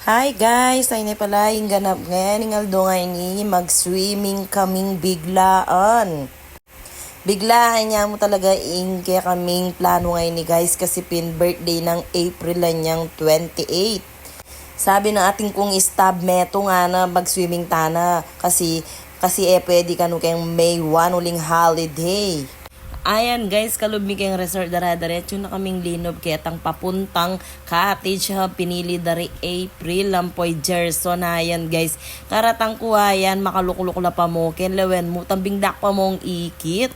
Hi guys, ay na pala yung ganap ngayon ng Aldo ngayon mag-swimming kaming biglaan. Biglaan niya mo talaga kaya kaming plano ngayon ni guys kasi pin birthday ng April lang niyang 28. Sabi ng ating kong stab meto nga na mag-swimming tana kasi pwede ka no kayong May 1 uling holiday. Ayan guys, kalubmi kayong resort dara-diretso na kaming linob ketang papuntang cottage ha, pinili dari April lampoy Gerson. Ayan guys, karatang ko ayan makalukulok na pa mo kenlewen mo tambing dak pa mong ikit.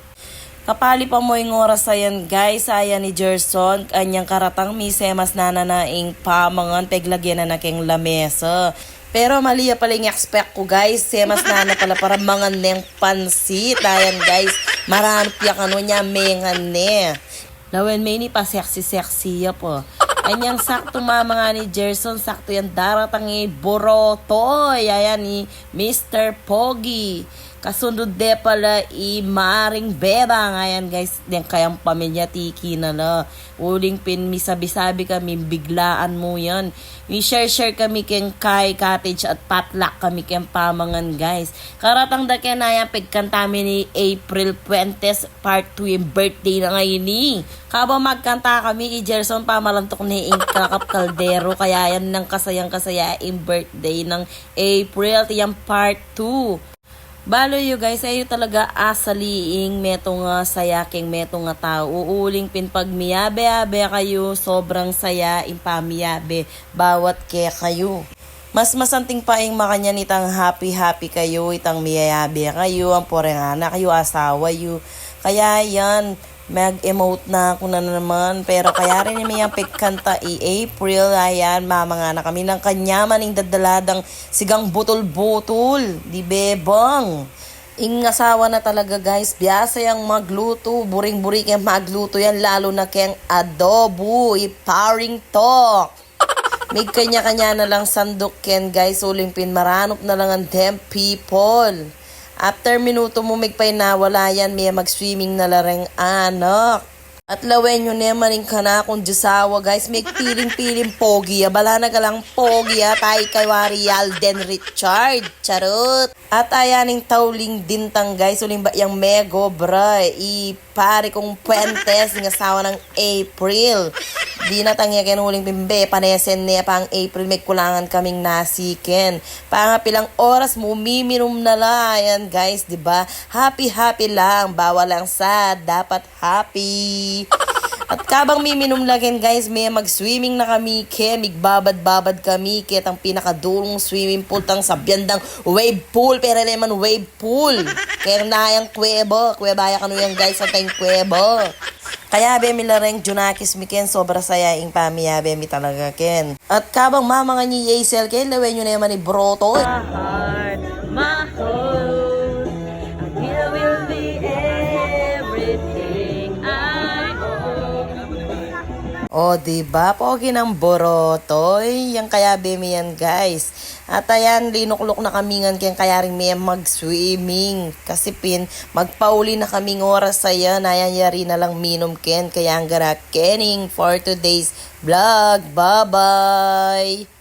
Kapali pa mo yung oras ayan guys, ayan ni Gerson, kanyang karatang misemas naing pamangan peglagyan na keng lamesa. Pero mali pala yung expect ko guys, semas na pala para mga neng pansit. Ayan guys, maranap ya kano niya mengan ne. Lawen may ni pa sexy ya po. Anyang sakto mga ni Gerson, sakto yan daratang borotoy. Ayan ni Mr. Pogi. Kasunod de pala Maring Bebang. Ayan guys, den kayang pamilya tiki na la. Uling pin misabi-sabi kami, biglaan mo yan. I-share kami keng Kai Cottage at patlak kami keng pamangan guys. Karatang da kaya na yan pagkanta ni April 20 part 2 yung birthday na ngayon ni. Kaba magkanta kami Gerson pamalantok ni Kakap Caldero. Kaya yan ng kasayang-kasaya yung birthday ng April. Yung part 2. Balo yo guys, ayo talaga asaliing metong sayaking metong nga tao. Uuling pin pag miyabe-abe kayo, sobrang saya impamiyabe bawat ke kayo. Mas masanting pa ing makanya nitang happy kayo, itang miyabe kayo, ang porengana kayo, asawa yo. Kaya yan, mag-emote na ako na naman. Pero kaya rin may yung pagkanta April. Ayan, mamanga na kami ng kanya maning dadaladang sigang butol-butol. Di bebang. Ing asawa na talaga guys. Biyasa yung magluto. Buring-buring yung magluto yan. Lalo na kayang adobo. Iparing talk. May kanya-kanya na lang sandok ken guys. Ulimpin maranop na lang ang damn people. After minuto mo magpay nawala yan, may mag-swimming na lareng anak. At lawen nyo naman rin ka na kung Diyosawa guys, may piling pogi. Bala na ka lang pogi tay kay Wari Alden Richard. Charot. At ayaning tauling dintang guys, uling ba yung mego bra. Pare kong Puentes, ng asawa ng April. Di na tangya kinuling pimbe, panesen niya pang April, may kulangan kaming nasiken. Pangapilang oras mo, miminom na la. Ayan guys, di ba? Happy lang, bawal lang sad, dapat happy. At kabang miminom lagin guys, may mag-swimming na kami ke, migbabad-babad kami ke, tang pinakadulong swimming pool, tang sabyandang wave pool, pero naman wave pool. Kaya na yung kuwebaya kanu yan guys, at yung kuwebo. Kaya be mi lareng Junakis mi ken sobra saya ing pamiya be mi talaga ken. At kabang mama nga ni Yaisel ken lawen nyo naman ni Broto. My heart, here will be everything I own. O diba pogi ng Borotoy, yang kaya be mi yan guys. At ayan, linuklok na kami ngan kaya kaya rin may mag-swimming. Kasi magpauli na kaming oras ayan. Ayan, yari na lang minom ken. Kaya ang gara kening for today's vlog. Bye-bye!